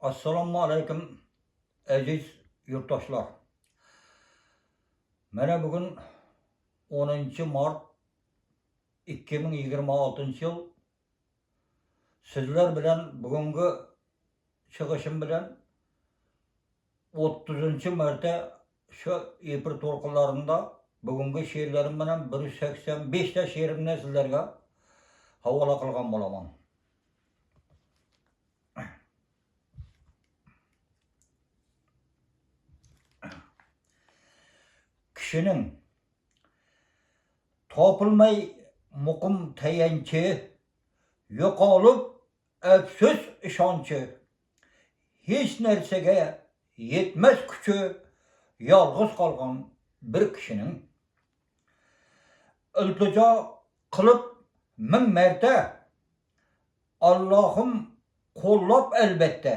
Assalamu alaykum aziz yurtdoshlar. Mana bugun 10 Mart 2026-yil sizlar bilan bugungi chiqishim bilan 30-marta shu efir to'lqinlarida bugungi she'rlarim bilan 185 ta she'rimni sizlarga havola qilgan bo'laman. Kişinin topilmay muqim tayanchi, yo'qolib afsus ishonchi, hech narsaga yetmas kuchi yolg'iz qolgan bir kishining iltijo qilib ming marta Allohim qo'llab albatta,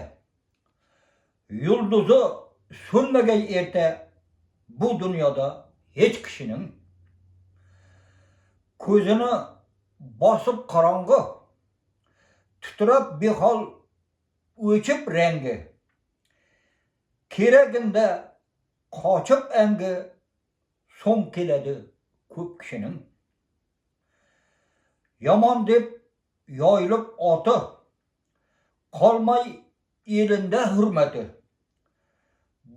yulduzi so'nmagay erta bu dunyoda hech kishining ko'zini bosib qorong'i, titrab behol o'chib rangi, keraginde qochib angi so'ng keladi ko'p kishining. Yomon deb yoyilib oti, qolmay elinde hurmati,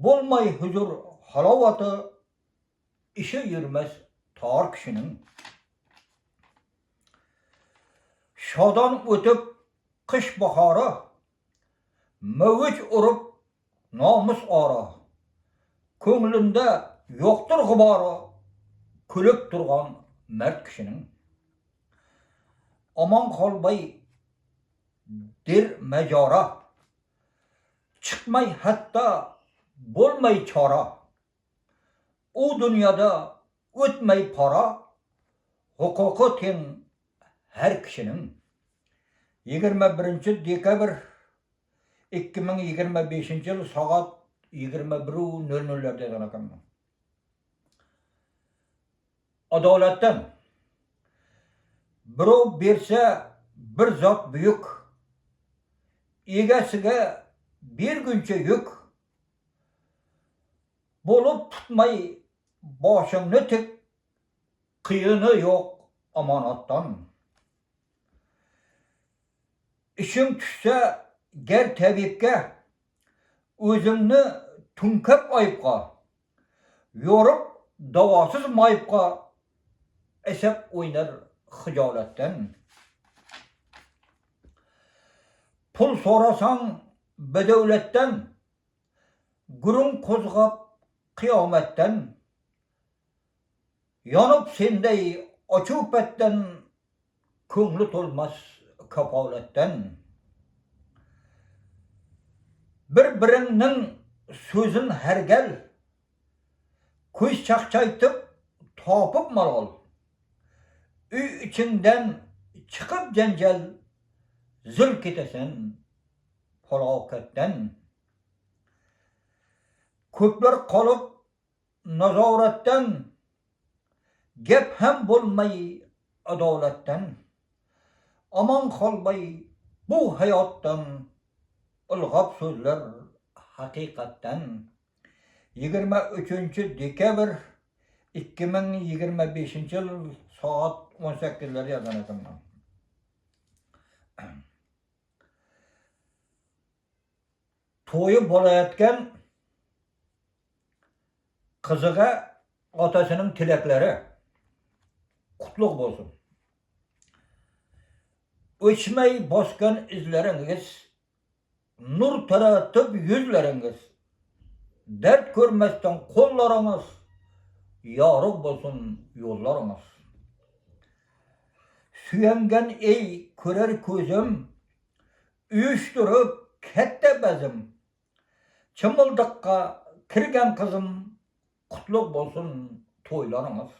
bo'lmay huzur halovati, ishi yurmas tor kishining. Shodon o'tib qish bahori, mavj urib nomus ora, ko'nglinda yo'qdir g'ubori, kulib turgan mard kishining. Omon qolmay der majora, chiqmay hatta bo'lmay chora, u dunyoda o'tmay pora, huquqi teng her kishining. 21-dekabr 2025-yil soat 21:00 degan ekanman. Adolatdan birov bersa bir zot buyuk, egasiga berguncha yuk, bo'lib tutmay boshingni tik, qiyini yo'q omonatdan. İşin tushsa gar tabibga, o'zingni tunkab oyibqa, yo'rib davosiz mayibqa, asab o'ynar xijolatdan. Pul so'rasang badavlatdan, gurung qo'zg'ab qiyomatdan, yonib senday ochuvpatdan, ko'ngli to'lmas kafolatdan. Bir-biringning so'zin hargal, ko'z chaqchaytib topib malol, uy ichingdan chiqib janjal, zil ketasan falokatdan. Ko'plar qolib nazoratdan, gap ham bo'lmay adolatdan. Aman qolmay bu hayotdan, ilg'ab so'zlar haqiqatdan. 23-dekabr 2025-yil soat 18:00 yozgan ekanman. To'yi bo'layotgan qiziga otasining tilaklari qutlug' bo'lsin. O'chmay bosgan izlaringiz, nur taratib yuzlaringiz, dard ko'rmasdan qo'llaringiz, yorug' bo'lsin yo'llaringiz. Suyangan ey ko'rar ko'zim, uyushtirib katta bazim, chimildiqqa kirgan qizim, qutlug' bo'lsin to'ylaringiz.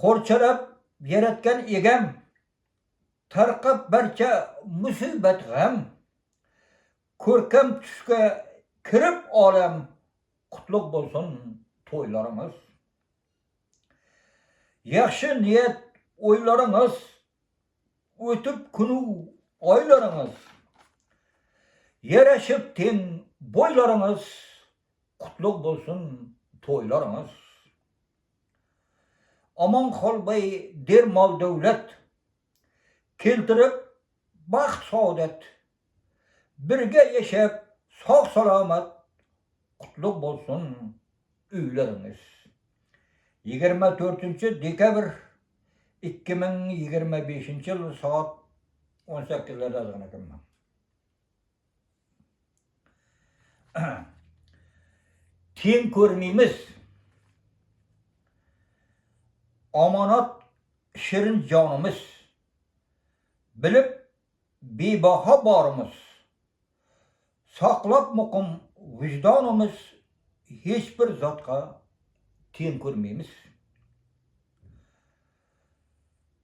Qo'rchalab yaratgan egam, tarqab barcha musibat g'am, ko'rkam tusga kirib olam, qutlug' bo'lsin to'ylarimiz. Yaxshi niyat o'ylaringiz, o'tib kunu oylarimiz, Yarashıp ten boylarınız, kutluk bolsun toylarınız. Aman kalbay dermal devlet, keltirip baxt saadet. Birge yaşayıp sağ salamet, kutluk bolsun üyleriniz. 24 dekabr 2025 yıl saat 18'lerde yazan ekanman. Ten görmeyimiz, amanat şirin canımız, bilip bebaha barımız, saklap mukum vicdanımız, hiçbir zatka ten görmeyimiz.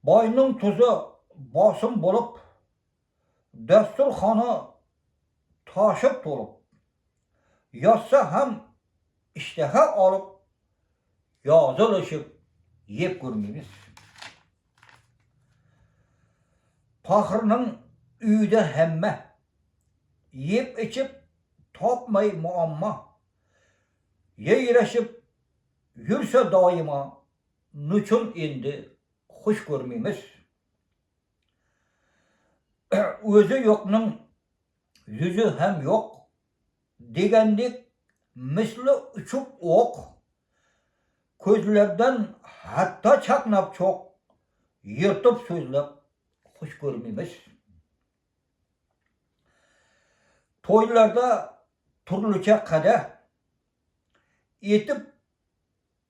Bayının tuzu basım bolup, dasturxanı taşıp dolup, yazsa hem işteha alıp, yazılışıp yep görmeyimiz. Paxırının üyde hemme, yep içip tapmay muamma, yeyreşip yürse daima, nüçün indi hoş görmeyimiz. Özü yoknun yüzü hem yok, degendik misli uçup ok, közlerden hatta çaknap çok, yırtıp sözlep hoş görmeyimiz. Toylarda turluca kadeh, etip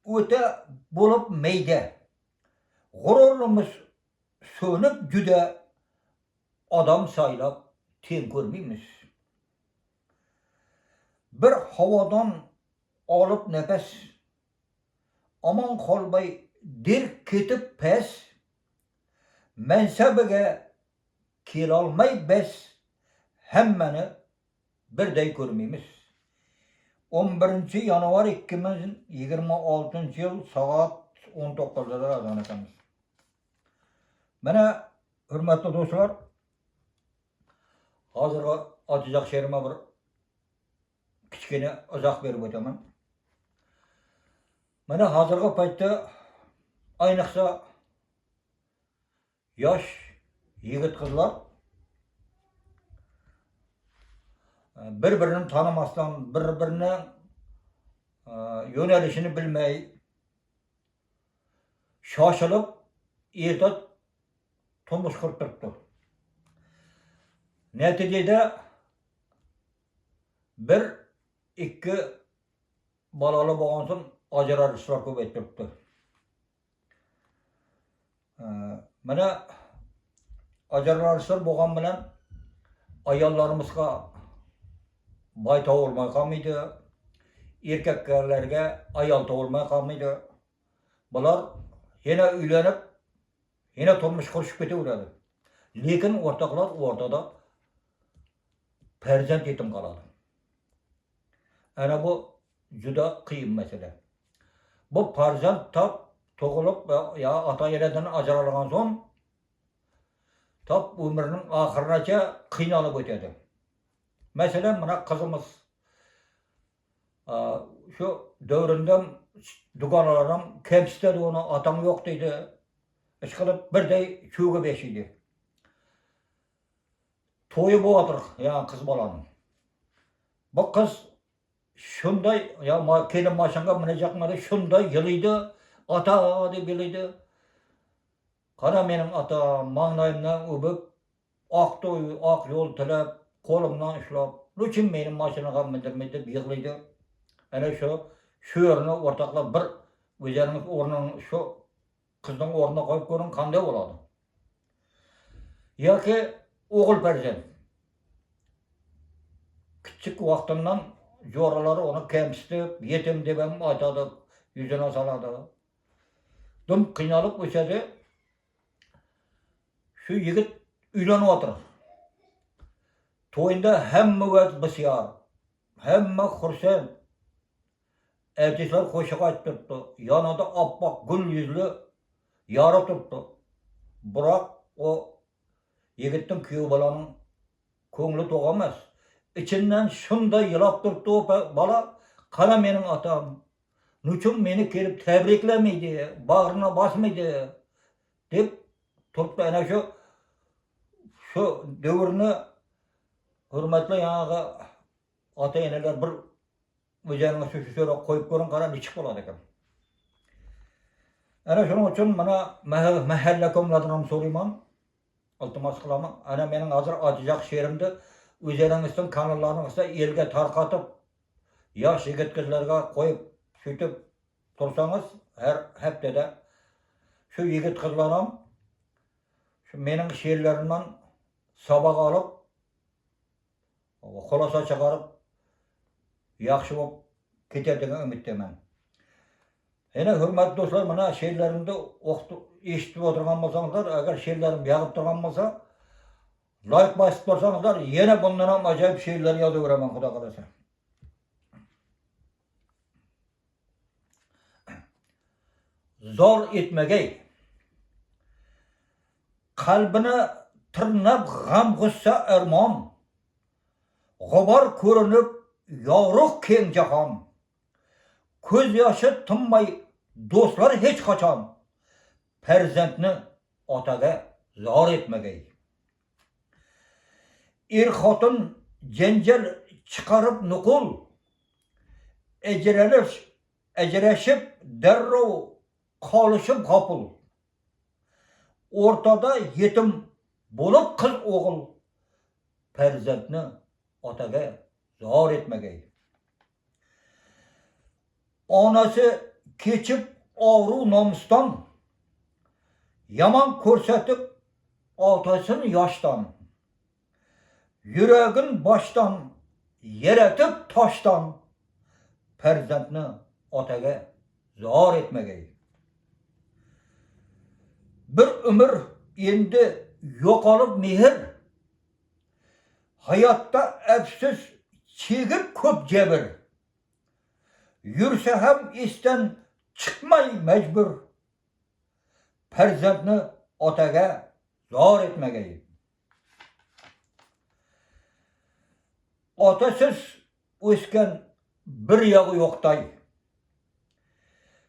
öte bulup meyde, gururumuz sönüp cüde adam saylap ten görmeyimiz. Bir havadan alıp nefes, aman kalbay der ketip pes, mensebege kiralmay bes, hemmeni birday görmeyimiz. 11 yanvar 2026 yıl saat 19'da azan etamiz. Mene hürmetli dostlar, hazırga atacak şerime bir kichkine izah berip ötemen. Mene hazırga paytda ayniqsa yosh yigit qizlar bir-birini tanımasdan, bir-birine yönelişini bilmey, şaşılıp erta turmuş kurip turipdi. Neticede bir, ikki balalı bolgansoň ajralışlar köpeyip turipdi. Mene ajralışlar bolgan bilen ayollarymyzga bayta olmay kalmaydı, erkeklerge ayal olmay kalmaydı. Bular yine üylenip, yine turmuş kuruşup ketebiladi. Lekin ortaklar ortada perzent yetim kaladi. Ana bu juda kıyım mesele. Bu perzent tap togulup ya ata yereden ajralgan soň tap ömrünün ahırınaça kıynalıp ötedi. Mesela bana kızımız şu dövründen duganalarım kemsitedi onu, atam yok dedi. Işkılıp birday çöge beşiydi. Toyu boğadır ya kız balanın. Bu kız şunday ya kelin maşanga minecekmedi, şunday yılıydı, ata de biliydi. Kara menin ata mağnayımdan öbüp, ak toyu, ak yol tilep, kolumdan işlap, lüçin benim maşinaga mindirmedi, yığlıydı. Yani şu yerine ortaklar bir üzeriniz ornun şu kızın ornuna koyup görün kanday oladı. Ya ki oğul perzent. Küçük vaxtından joraları onu kemsitip, yetim debem aytadı, yüzüne saladı. Düm kıynalıp öçedi. Şu yigit uylanıp otur. Toyunda hemme göz bisyar, hemme hursent. Erkekler hoşa aytırdı. Yanada appak gül yüzlü yara turptu. Biroq o yigitning kuyov balanın ko'ngli to'g'amas. içinden şunday yılap durdu o bala, kana menin atam. Nüçün meni kelip tebriklemeydi, bağrına basmaydı, dep turuptu ana şu dövrünü hürmetli yanağı ata eneler bir özenine şu söyle koyup görün kara niçik boladı ekan. Ana şunun için bana mahalle komladınam sorayman, iltimas kılaman. Ana menin hazır atacak şerimdi özeniңizдің kanallarınızda elge tarqatıp yaş yigit kızlarga koyup sütüp tursanız her heptede şu yigit kızlarım şu menin şiirlerimden sabak alıp xulasa çıkarıp yaxşı bolup ketediğine ümittemen. Yine hürmetli dostlar, mana şiirlerimde eshitip oturgan bolsaňyzlar, agar şiirlerim ýagyp turgan bolsa, like basıp tursaňyzlar, yine bundan ham ajaýyp şiirler ýazyp beramen Huda kalasa. Zor etmegey. Kalbini tırnap gam gussa ermam. Gobar körünüp yoruk keng jahan. Köz ýaşy tınmay dostlar hiç kaçan. Perzentni otaga zor etmegey. Er xotin jenjel çıkarıp nukul. Ecreşip derrov kalışıp kapıl. Ortada yetim bolup kız oğul. Perzentni otaga zor etmegey. Anası keçip ağrı namustan, yaman körsetip atasın yaştan, yüreğin baştan, yeretip taştan, perzentni otaga zor etmegey. Bir ömür endi yo'qolib mehr, hayatda epsiz çegip köp jebir. Yürse hem isten çıkmay mecbur. Perzentni otaga zor etmegey. Otasız ösken bir yağı yoktay.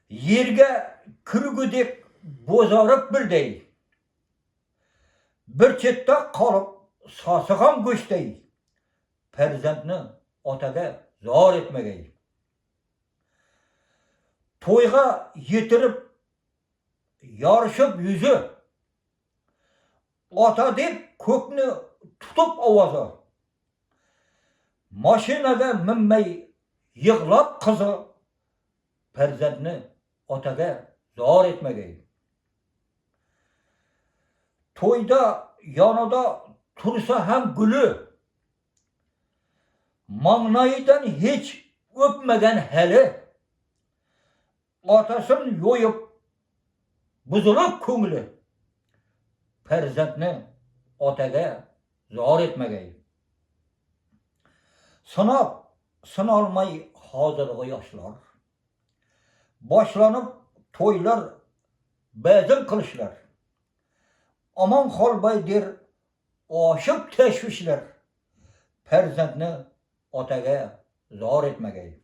Yerge kürgüdek bozarıp birdey. Bir çette kalıp sasıgan göçtey. Perzentni otaga zor etmegey. Toyga yetirip yarışıp yüzü, ata dep kökni tutup avazı, maşinaga minmey yığlap kızı, perzentni otaga zor etmegey. Toyda yanıda tursa hem gülü, magnaydan hiç öpmegen heli, atasın yoyup buzulup köngülü, perzentni otaga zor etmegey. Sınalmay hazırgı yaşlar, başlanıp toylar bezin kılışlar, aman kalbay der aşıp teşvişler, perzentni otaga zor etmegey.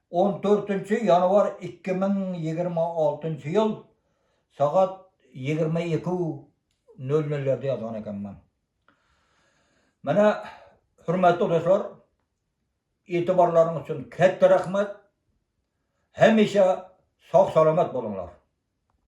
14 yanvar 2026 yıl saat 22:00'de yazan ekanman. Mana hürmetli dostlar, etibarlarınız için katta rahmat. Hemişe sağ salamat bolunlar.